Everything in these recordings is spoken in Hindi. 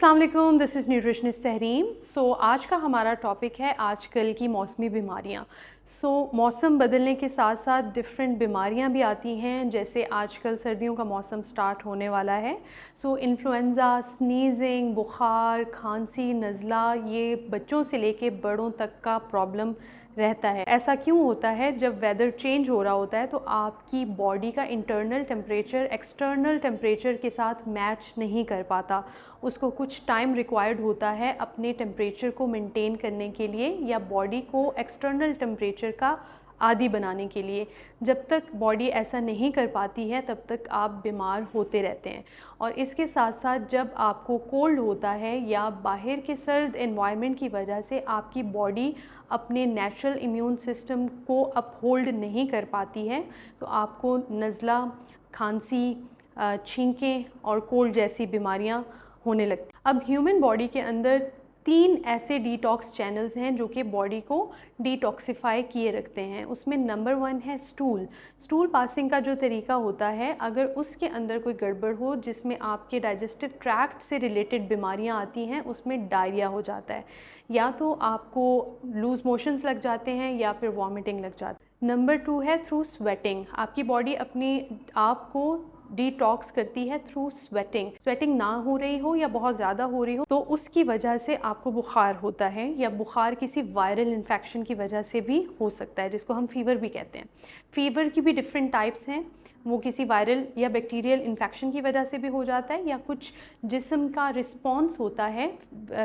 अस्सलाम वालेकुम, दिस इज़ न्यूट्रिशनिस्ट तहरीम। आज का हमारा टॉपिक है आजकल की मौसमी बीमारियाँ। मौसम बदलने के साथ साथ डिफरेंट बीमारियाँ भी आती हैं, जैसे आजकल सर्दियों का मौसम स्टार्ट होने वाला है। इन्फ्लुएंज़ा, स्नीजिंग, बुखार, खांसी, नज़ला, ये बच्चों से लेके बड़ों तक का प्रॉब्लम रहता है। ऐसा क्यों होता है? जब वेदर चेंज हो रहा होता है तो आपकी बॉडी का इंटरनल टेम्परेचर एक्सटर्नल टेम्परेचर के साथ मैच नहीं कर पाता। उसको कुछ टाइम रिक्वायर्ड होता है अपने टेम्परेचर को मेंटेन करने के लिए या बॉडी को एक्सटर्नल टेम्परेचर का आदी बनाने के लिए। जब तक बॉडी ऐसा नहीं कर पाती है तब तक आप बीमार होते रहते हैं। और इसके साथ साथ जब आपको कोल्ड होता है या बाहर के सर्द एनवायरनमेंट की वजह से आपकी बॉडी अपने नेचुरल इम्यून सिस्टम को अपहोल्ड नहीं कर पाती है तो आपको नज़ला, खांसी, छींकें और कोल्ड जैसी बीमारियां होने लगती। अब ह्यूमन बॉडी के अंदर 3 ऐसे डिटॉक्स चैनल्स हैं जो कि बॉडी को डिटॉक्सिफाई किए रखते हैं। उसमें नंबर 1 है स्टूल पासिंग का जो तरीका होता है, अगर उसके अंदर कोई गड़बड़ हो जिसमें आपके डाइजेस्टिव ट्रैक्ट से रिलेटेड बीमारियां आती हैं, उसमें डायरिया हो जाता है, या तो आपको लूज़ मोशंस लग जाते हैं या फिर वॉमिटिंग लग जाती है। नंबर 2 है थ्रू स्वेटिंग। आपकी बॉडी अपने आप को डिटॉक्स करती है थ्रू स्वेटिंग ना हो रही हो या बहुत ज़्यादा हो रही हो तो उसकी वजह से आपको बुखार होता है, या बुखार किसी वायरल इन्फेक्शन की वजह से भी हो सकता है, जिसको हम फीवर भी कहते हैं। फीवर की भी डिफरेंट टाइप्स हैं, वो किसी वायरल या बैक्टीरियल इन्फेक्शन की वजह से भी हो जाता है, या कुछ जिस्म का रिस्पॉन्स होता है।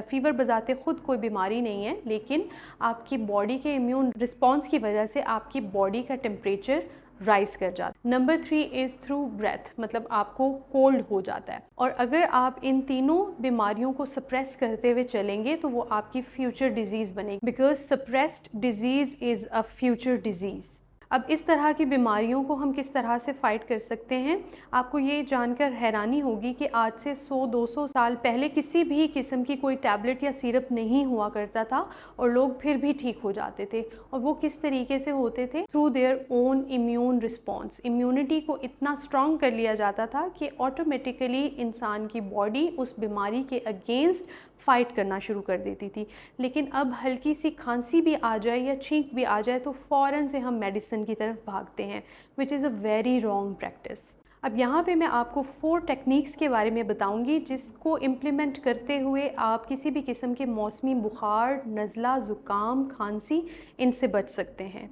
फीवर बजाते ख़ुद कोई बीमारी नहीं है, लेकिन आपकी बॉडी के इम्यून रिस्पॉन्स की वजह से आपकी बॉडी का टेम्परेचर राइज कर जाता है। नंबर 3 इज़ थ्रू ब्रेथ, मतलब आपको कोल्ड हो जाता है। और अगर आप इन तीनों बीमारियों को सप्रेस करते हुए चलेंगे तो वो आपकी फ्यूचर डिजीज़ बनेगी, because suppressed disease is a future disease. अब इस तरह की बीमारियों को हम किस तरह से फ़ाइट कर सकते हैं, आपको ये जानकर हैरानी होगी कि आज से 100-200 साल पहले किसी भी किस्म की कोई टैबलेट या सिरप नहीं हुआ करता था और लोग फिर भी ठीक हो जाते थे। और वो किस तरीके से होते थे? Through their own immune response. Immunity को इतना स्ट्रॉन्ग कर लिया जाता था कि ऑटोमेटिकली इंसान की बॉडी उस बीमारी के अगेंस्ट फ़ाइट करना शुरू कर देती थी। लेकिन अब हल्की सी खांसी भी आ जाए या छींक भी आ जाए तो फ़ौरन से हम मेडिसिन की तरफ भागते हैं, which is a very wrong practice. अब यहाँ पे मैं आपको 4 टेक्निक्स के बारे में बताऊँगी जिसको इम्प्लीमेंट करते हुए आप किसी भी किस्म के मौसमी बुखार, नज़ला, ज़ुकाम, खांसी इनसे बच सकते हैं।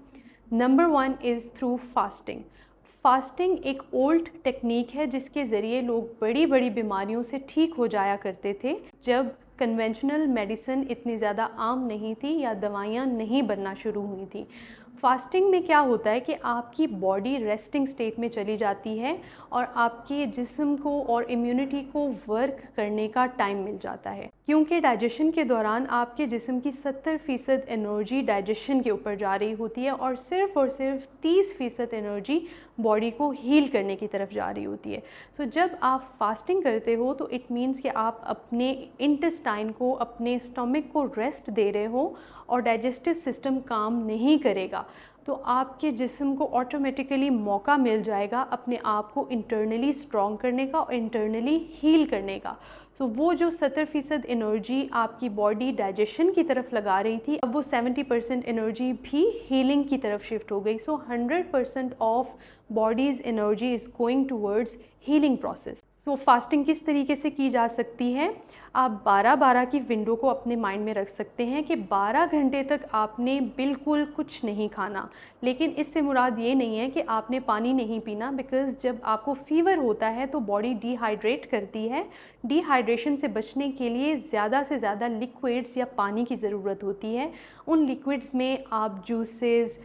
नंबर 1 इज़ थ्रू फास्टिंग एक ओल्ड टेक्निक है जिसके ज़रिए लोग बड़ी बड़ी बीमारियों से ठीक हो जाया करते थे, जब कन्वेंशनल मेडिसिन इतनी ज़्यादा आम नहीं थी या दवाइयाँ नहीं बनना शुरू हुई थी। फास्टिंग में क्या होता है कि आपकी बॉडी रेस्टिंग स्टेट में चली जाती है और आपके जिस्म को और इम्यूनिटी को वर्क करने का टाइम मिल जाता है, क्योंकि डाइजेशन के दौरान आपके जिस्म की 70% एनर्जी डाइजेशन के ऊपर जा रही होती है और सिर्फ 30% एनर्जी बॉडी को हील करने की तरफ जा रही होती है। जब आप फास्टिंग करते हो तो इट मीन्स कि आप अपने इंटेस्टाइन को, अपने स्टमक को रेस्ट दे रहे हो और डाइजेस्टिव सिस्टम काम नहीं करेगा, तो आपके जिस्म को ऑटोमेटिकली मौका मिल जाएगा अपने आप को इंटरनली स्ट्रॉन्ग करने का और इंटरनली हील करने का। वो जो 70% एनर्जी आपकी बॉडी डाइजेशन की तरफ लगा रही थी, अब वो 70% एनर्जी भी हीलिंग की तरफ शिफ्ट हो गई। 100% of bodies energy is going towards healing process. Fasting किस तरीके से की जा सकती है? आप 12-12 की विंडो को अपने माइंड में रख सकते हैं कि 12 घंटे तक आपने बिल्कुल कुछ नहीं खाना। लेकिन इससे मुराद ये नहीं है कि आपने पानी नहीं पीना, बिकॉज़ जब आपको फ़ीवर होता है तो बॉडी डिहाइड्रेट करती है। डिहाइड्रेशन से बचने के लिए ज़्यादा से ज़्यादा लिक्विड्स या पानी की ज़रूरत होती है। उन लिक्विड्स में आप जूसेस,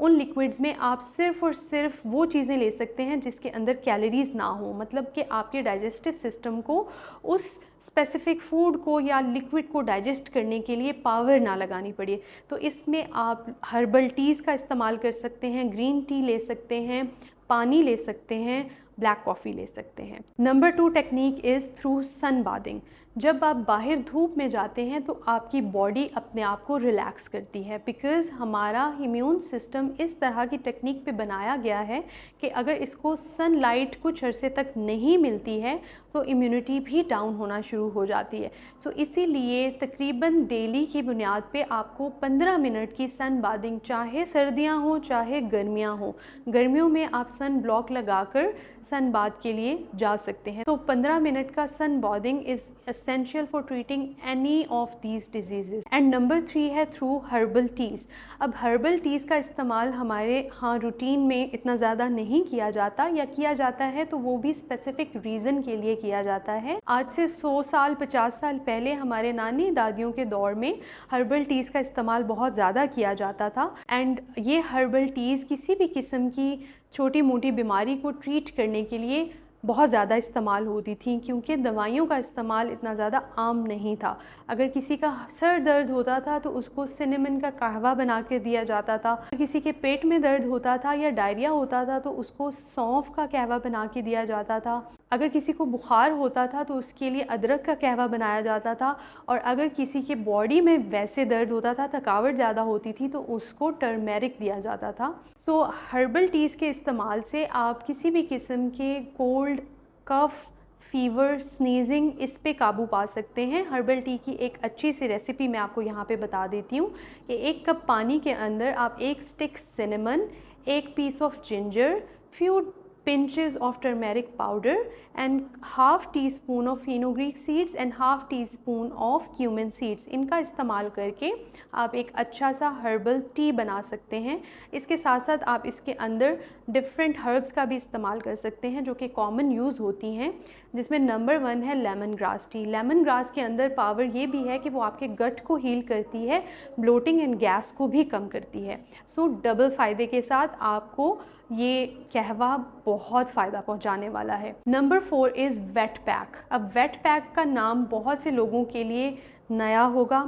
उन लिक्विड्स में आप सिर्फ़ और सिर्फ वो चीज़ें ले सकते हैं जिसके अंदर कैलोरीज़ ना हो, मतलब कि आपके डाइजेस्टिव सिस्टम को उस स्पेसिफ़िक फूड को या लिक्विड को डाइजेस्ट करने के लिए पावर ना लगानी पड़े। तो इसमें आप हर्बल टीज़ का इस्तेमाल कर सकते हैं, ग्रीन टी ले सकते हैं, पानी ले सकते हैं, ब्लैक कॉफ़ी ले सकते हैं। Number 2 technique is through sun bathing. जब आप बाहर धूप में जाते हैं तो आपकी बॉडी अपने आप को रिलैक्स करती है, बिकॉज़ हमारा इम्यून सिस्टम इस तरह की टेक्निक पे बनाया गया है कि अगर इसको सनलाइट कुछ अरसे तक नहीं मिलती है तो इम्यूनिटी भी डाउन होना शुरू हो जाती है। सो इसीलिए तकरीबन डेली की बुनियाद पे आपको 15 मिनट की सन बाथिंग, चाहे सर्दियाँ हों चाहे गर्मियाँ हों, गर्मियों में आप सन ब्लॉक लगाकर सन बाथ के लिए जा सकते हैं। तो 15 मिनट का sun bathing is essential for treating any of these disease. And number 3 है थ्रू हर्बल टीज़। अब हर्बल टीज़ का इस्तेमाल हमारे यहाँ रूटीन में इतना ज़्यादा नहीं किया जाता, या किया जाता है तो वो भी स्पेसिफिक रीज़न के लिए किया जाता है। आज से 100 साल 50 साल पहले हमारे नानी दादियों के दौर में हर्बल टीज़ का इस्तेमाल बहुत ज़्यादा किया जाता था। एंड ये हर्बल टीज़ किसी भी किस्म की छोटी मोटी बीमारी को ट्रीट करने के लिए बहुत ज़्यादा इस्तेमाल होती थी, क्योंकि दवाइयों का इस्तेमाल इतना ज़्यादा आम नहीं था। अगर किसी का सर दर्द होता था तो उसको सिनेमन का कहवा बना के दिया जाता था। किसी के पेट में दर्द होता था या डायरिया होता था तो उसको सौंफ का कहवा बना के दिया जाता था। अगर किसी को बुखार होता था तो उसके लिए अदरक का कहवा बनाया जाता था। और अगर किसी के बॉडी में वैसे दर्द होता था, थकावट ज़्यादा होती थी, तो उसको टर्मेरिक दिया जाता था। सो हर्बल टीज़ के इस्तेमाल से आप किसी भी किस्म के कोल्ड, कफ़, फ़ीवर, स्नीजिंग, इस पे काबू पा सकते हैं। हर्बल टी की एक अच्छी सी रेसिपी मैं आपको यहाँ पे बता देती हूँ कि 1 कप पानी के अंदर आप 1 stick cinnamon, 1 piece of ginger, few pinches of turmeric powder and half teaspoon of fenugreek seeds and half teaspoon of cumin seeds, इनका इस्तेमाल करके आप एक अच्छा सा हर्बल टी बना सकते हैं। इसके साथ साथ आप इसके अंदर डिफरेंट हर्ब्स का भी इस्तेमाल कर सकते हैं जो कि कॉमन यूज़ होती हैं, जिसमें नंबर 1 है lemon grass tea. Lemon grass के अंदर पावर ये भी है कि वो आपके गट को हील करती है, ब्लोटिंग एंड गैस को भी कम करती है। सो डबल फ़ायदे के साथ आपको ये कहवा बहुत फ़ायदा पहुंचाने वाला है। Number 4 is wet pack. अब वेट पैक का नाम बहुत से लोगों के लिए नया होगा,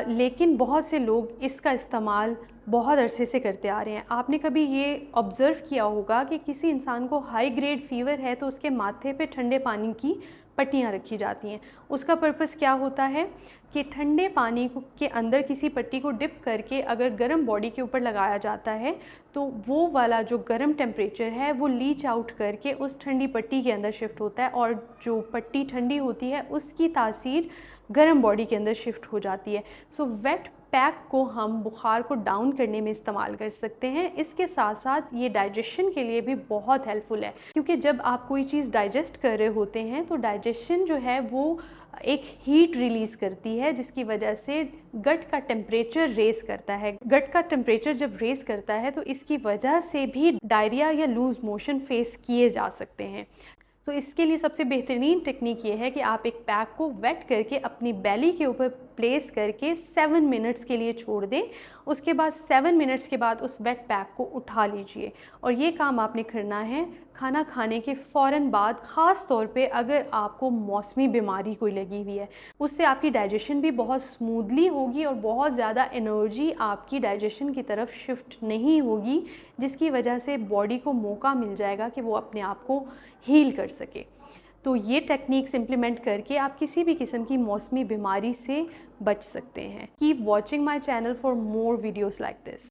लेकिन बहुत से लोग इसका इस्तेमाल बहुत अरसे से करते आ रहे हैं। आपने कभी ये ऑब्ज़र्व किया होगा कि किसी इंसान को हाई ग्रेड फ़ीवर है तो उसके माथे पे ठंडे पानी की पट्टियाँ रखी जाती हैं। उसका पर्पस क्या होता है कि ठंडे पानी के अंदर किसी पट्टी को डिप करके अगर गर्म बॉडी के ऊपर लगाया जाता है तो वो वाला जो गर्म टेम्परेचर है वो लीच आउट करके उस ठंडी पट्टी के अंदर शिफ्ट होता है, और जो पट्टी ठंडी होती है उसकी तासीर गर्म बॉडी के अंदर शिफ्ट हो जाती है। सो वेट पैक को हम बुखार को डाउन करने में इस्तेमाल कर सकते हैं। इसके साथ साथ ये डाइजेशन के लिए भी बहुत हेल्पफुल है, क्योंकि जब आप कोई चीज़ डाइजेस्ट कर रहे होते हैं तो डाइजेशन जो है वो एक हीट रिलीज़ करती है, जिसकी वजह से गट का टेम्परेचर रेज़ करता है। गट का टेम्परेचर जब रेज़ करता है तो इसकी वजह से भी डायरिया या लूज़ मोशन फेस किए जा सकते हैं। तो इसके लिए सबसे बेहतरीन टेक्निक ये है कि आप एक पैक को वेट करके अपनी बेली के ऊपर प्लेस करके 7 मिनट्स के लिए छोड़ दें। उसके बाद 7 मिनट्स के बाद उस वेट पैक को उठा लीजिए, और ये काम आपने करना है खाना खाने के फ़ौरन बाद, ख़ास तौर पे अगर आपको मौसमी बीमारी कोई लगी हुई है। उससे आपकी डाइजेशन भी बहुत स्मूथली होगी और बहुत ज़्यादा एनर्जी आपकी डाइजेशन की तरफ शिफ्ट नहीं होगी, जिसकी वजह से बॉडी को मौका मिल जाएगा कि वो अपने आप को हील कर सके। तो ये टेक्निक्स इम्प्लीमेंट करके आप किसी भी किस्म की मौसमी बीमारी से बच सकते हैं। Keep watching my channel for more videos like this.